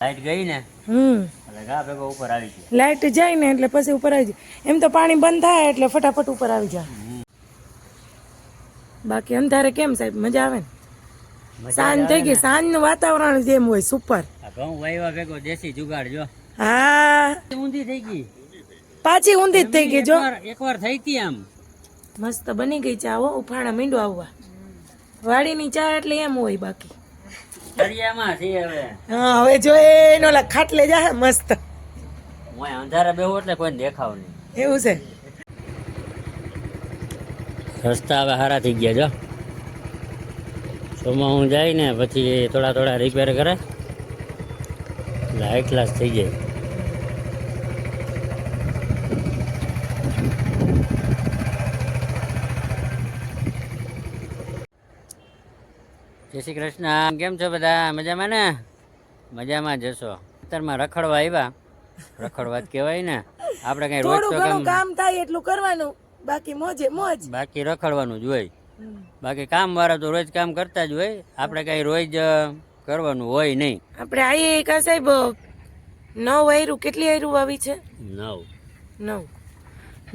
Light ગઈ ને એટલે ગા ભેગો ઉપર આવી જાય. લાઈટ જાય ને એટલે પછી ઉપર આવી જાય. એમ તો પાણી બંધ થાય એટલે ફટાફટ ઉપર આવી જાય. બાકી અંધારે કેમ સાહેબ મજા આવે ને? સાંજ થઈ ગઈ, સાંજનું વાતાવરણ જેમ હોય સુપર. ઘઉં વાયવા ભેગો દેશી જુગાડ જો. હા ઊંધી થઈ ગઈ, પાછી ઊંધી જ થઈ ગઈ જો. એકવાર થઈ હતી આમ મસ્ત બની ગઈ ચા હો. ઉફાણા મીંડો આવવા. વાડીની ચા એટલે એમ હોય. બાકી દરિયામાં છે હવે. હા હવે જો એનો ઓલા ખાટલે જાય મસ્ત. હું અંધારે બેહું એટલે કોઈ દેખાવ નહીં. એવું છે. રસ્તા હવે સારા થઈ ગયા જો. સોમાં હું જાય ને પછી થોડા થોડા રિપેર કરે એટલે હાઈ ક્લાસ થઈ જાય. જય શ્રી કૃષ્ણ. કેમ છો બધા? મજામાં ને? મજામાં જશો. અત્યારમાં રખડવા આવ્યા. રખડવા જ કહેવાય ને. આપણે કઈ રોજ તો કામ થાય એટલું કરવાનું, બાકી મોજે મોજ. બાકી રખડવાનું જ હોય. બાકી કામ વાળા તો રોજ કામ કરતા જ હોય. આપણે કઈ રોજ કરવાનું હોય નહીં. આપણે આઈએ કા સાહેબ 9 વાયરું કેટલી વાયરું વાવી છે?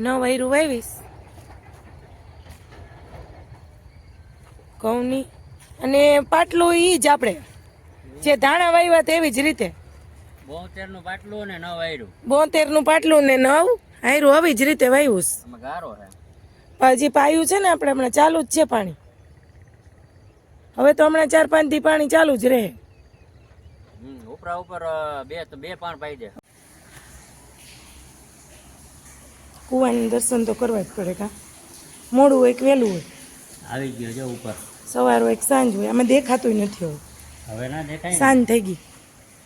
9 વાયરું વાવીશ ઘઉંની. અને પાટલું ઈ જ આપણે જે ધાણા વાવ્યા તેવી જ રીતે 72 નું પાટલું ને 9 વાયરું. 72 નું પાટલું ને 9 વાયરું આવી જ રીતે વાવ્યું. ગારો છે હજી પાયું છે ને આપણે હમણાં ચાલુ જ છે પાણી. હવે તો હમણાં 4-5 દી પાણી ચાલુ જ રહે. ઉપરા ઉપર બે પાણ પાઈ દે. કુવાનું દર્શન તો કરવા જ પડે. કા મોડું હોય કે વહેલું હોય. આવી ગયો જો ઉપર. સવાર હોય કે સાંજ હોય, આમાં દેખાતું નથી. હવે ના દેખાય. સાંજ થઈ ગઈ,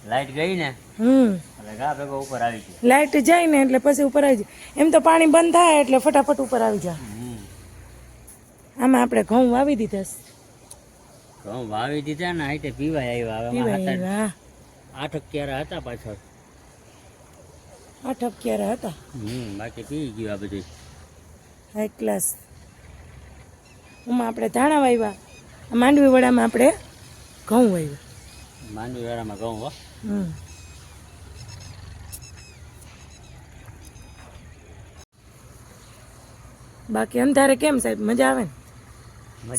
લાઈટ ગઈ ને એટલે ગા ભેગો ઉપર આવી ગયો. લાઈટ જાય ને એટલે પછી ઉપર આવી જાય. એમ તો પાણી બંધ થાય એટલે ફટાફટ ઉપર આવી જાય. આમાં આપણે ઘઉં વાવી દીધા. ઘઉં વાવી દીધા ને આઈતે પીવાય આવ્યા. 8 ક્યારા હતા પાછળ. 8 ક્યારા હતા. બાકી પી ગયું આ બધું. High class. એમાં આપણે ધાણા વાવ્યા. માંડવી વડામાં આપણે ઘઉં વાવ્યા. માંડવી વાળામાં ઘઉં હો. બાકી અંધારે કેમ સાહેબ મજા આવે ને?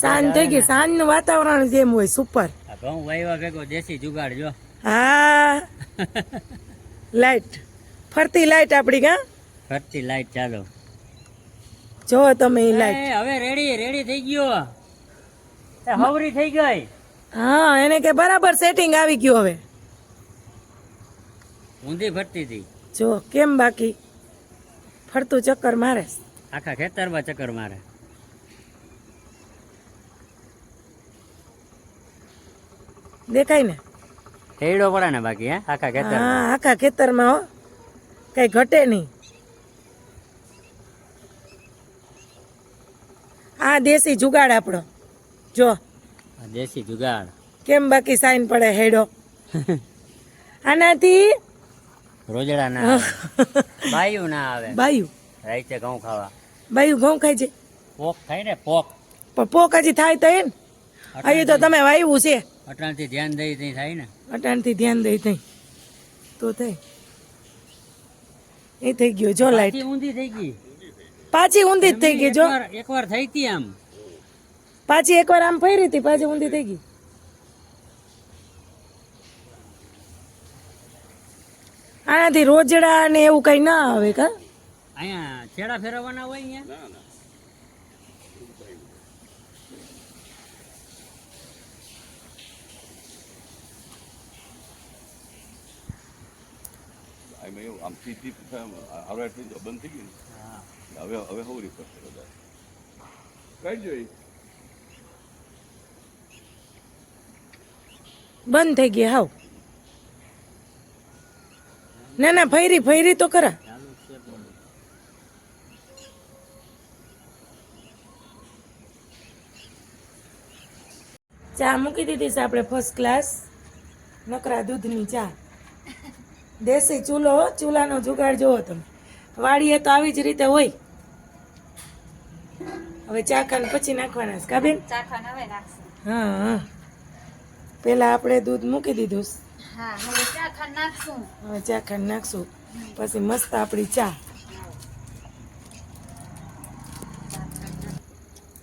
સાંજ થઈ ગઈ, સાંજનું વાતાવરણ જેમ હોય સુપર. ઘઉં વાવ્યા ભેગો દેશી જુગાડ જો. હા લાઈટ ફરતી લાઈટ આપડી. કા ફરતી લાઈટ ચાલો. જો તમે લાઈટ હવે રેડી થઈ ગયો. હવરી થઈ ગઈ. હા એને કે બરાબર સેટિંગ આવી ગયું. હવે ઊંધી ફરતી હતી જો કેમ. બાકી ફરતું ચક્કર મારે. આખા ખેતરમાં ચક્કર મારે. દેખાય ને? હેડો પડે ને બાકી. આખા ખેતર. હા આખા ખેતરમાં હો, કઈ ઘટે નહીં. આ દેશી જુગાડ આપણો જો. દેશી જુગાડ કેમ બાકી સાઈન પડે હેડો. આનાથી રોજડા ના આવે. બાયું ના આવે. બાયું રાઈતે ઘઉં ખાવા. બાયું ઘઉં ખાય છે. પોક થાય ને પોક. પણ પોક હજી થાય તો એ ને. અહીં તો તમે વાવ્યું છે. અટાણથી ધ્યાન દઈ ત્યાં થાય ને. અટાણથી ધ્યાન દઈ થઈ તો થાય. એ થઈ ગયો જો લાઈટ. ઊંધી થઈ ગઈ. પાછી ઊંધી જ થઈ ગઈ જો. એકવાર થઈ હતી આમ. પાછી એકવાર આમ ફરી હતી, પાછી ઊંધી થઈ ગઈ. આનાથી રોજડા ને એવું કઈ ના આવે. કા અહીંયા છેડા ફેરવવાના હોય અહીંયા. આમ સીધી બંધ થઈ ગઈ. હવે હવરી પડશે બધા. કઈ જોઈ બંધ થઈ ગયા હાવ. ના ના ફૈરી તો ખરા. ચા મૂકી દીધી છે આપણે ફર્સ્ટ ક્લાસ નકરા દૂધની ચા. દેશી ચૂલો, ચૂલાનો જુગાડ જોવો તમે. વાડીએ તો આવી જ રીતે હોય. હવે ચાખાને પછી નાખવાના છે. કાબેન? હા પેલા આપણે દૂધ મૂકી દીધું. હા હવે ચા ખા નાખશું. હવે ચા ખાંડ નાખશું પછી મસ્ત આપણી ચા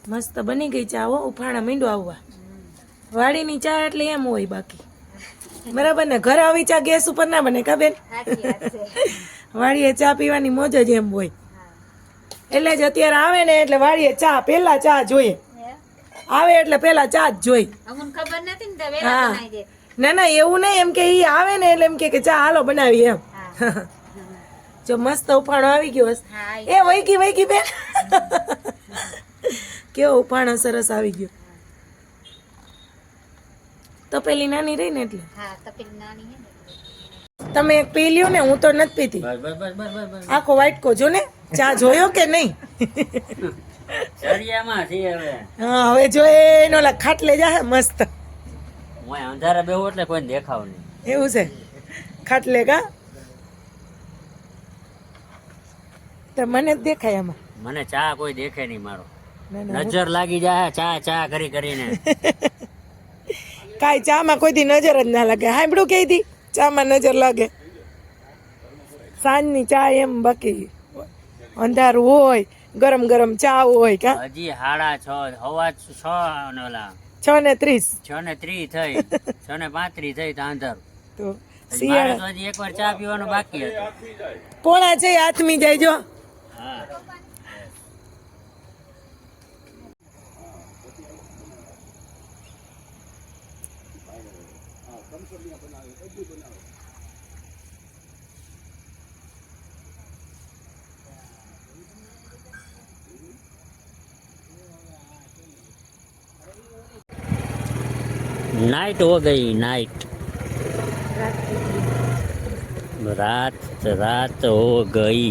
મસ્ત બની ગઈ ચા હો ઉફાણા મીંડો આવવા વાડીની ચા એટલે એમ હોય બાકી બરાબર ને ઘરે આવી ચા ગેસ ઉપર ના બને કા બેન સાચી વાત છે. વાડીએ ચા પીવાની મોજ જ એમ હોય એટલે જ અત્યારે આવે ને એટલે વાડીએ ચા પેલા ચા જોઈએ આવે એટલે પેલા ચા જ જોઈ અમને ખબર નથી ને તો વેલા હા બનાવી દે. ના ના એવું નહીં એમ કે ઈ આવે ને એટલે એમ કે ચા હાલો બનાવી એમ હા જો મસ્ત ઉફાણો આવી ગયો હશે. હા એ વૈકી બેન કેવો ઉફાણો સરસ આવી ગયો તો પેલી નાની રહી ને એટલે હા તપેલી નાની હે ને. તમે એક પી લ્યો ને હું તો નથી પીતી બસ બસ બસ બસ બસ બસ આખો વાટકો જો ને ચા જોયો કે નહીં સળિયામાં છે હવે હા હવે જો એનો ઓલા ખાટલે જાય મસ્ત હું અંધારા બેહું એટલે કોઈને દેખાવ નહીં. એવું છે ખાટલે કા તો મને જ દેખાય આમાં મને ચા કોઈ દેખે નહીં મારો ના, ના, નજર લાગી જાય ચા ચા કરી કરીને કાંઈ ચામાં કોઈ દી નજર જ ના લાગે સાંભળ્યું કે દી ચામાં નજર લાગે સાંજની ચા એમ બાકી અંધારું હોય ગરમ ગરમ ચા હોય કા હજી 6:30 હવા 6 ને ઓલા 6:30 6:30 થઈ 6:35 થઈ તો અંધારું તો મારે શિયાળા તો હજી એકવાર ચા પીવાનું બાકી હતું. પોણા છે હાથમી જાય જો હા नाइट हो गई नाइट रात रात हो गई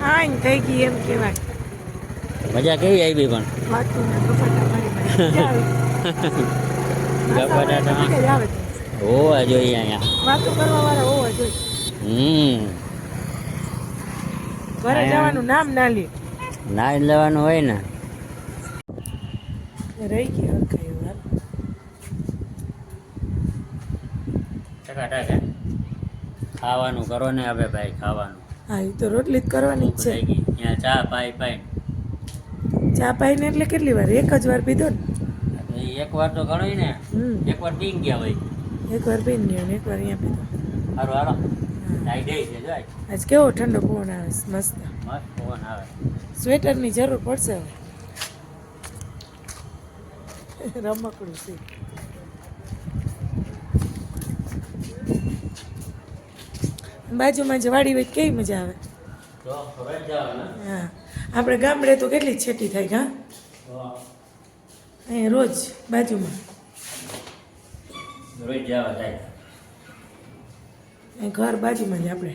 હા થઈ ગઈ એમ કેવાય મજા કેવી આવી પણ વાતુના ગપાટા મારી મારી મજા આવે. ગપાટા તો મજા જ આવે. હોવા જોઈએ અહીંયા. વાતો કરવા વાળા હોવા જોઈએ ઘરે જવાનું નામ ના લે નાઈ લેવાનું હોય ને રહી ગઈ હરખાઈ વાર ટકા ખાવાનું કરો ને હવે ભાઈ ખાવાનું હા એ તો રોટલી જ કરવાની જ છે થઈ ગઈ ત્યાં ચા પાઈ પાઈ ચા પાઈને એટલે કેટલી વાર એક જ વાર પીધો ને એક વાર તો ગણોય ને એક વાર પીને ગયા હોય એક વાર પીને ગયો ને એક વાર અહીંયા પીધો સારું હાલો નાઈ દે છે જાય આજ કેવો ઠંડો પવન આવે છે, મસ્ત મસ્ત પવન આવે સ્વેટરની જરૂર પડશે હવે રમકડું છે બાજુમાં જ વાડી હોય કેવી મજા આવે તો હવે જાવ ને હા આપણે ગામડે તો કેટલી છેટી થાય હા અહીંયા રોજ બાજુમાં રોજ જવા થાય અહીં ઘર બાજુમાં જ આપણે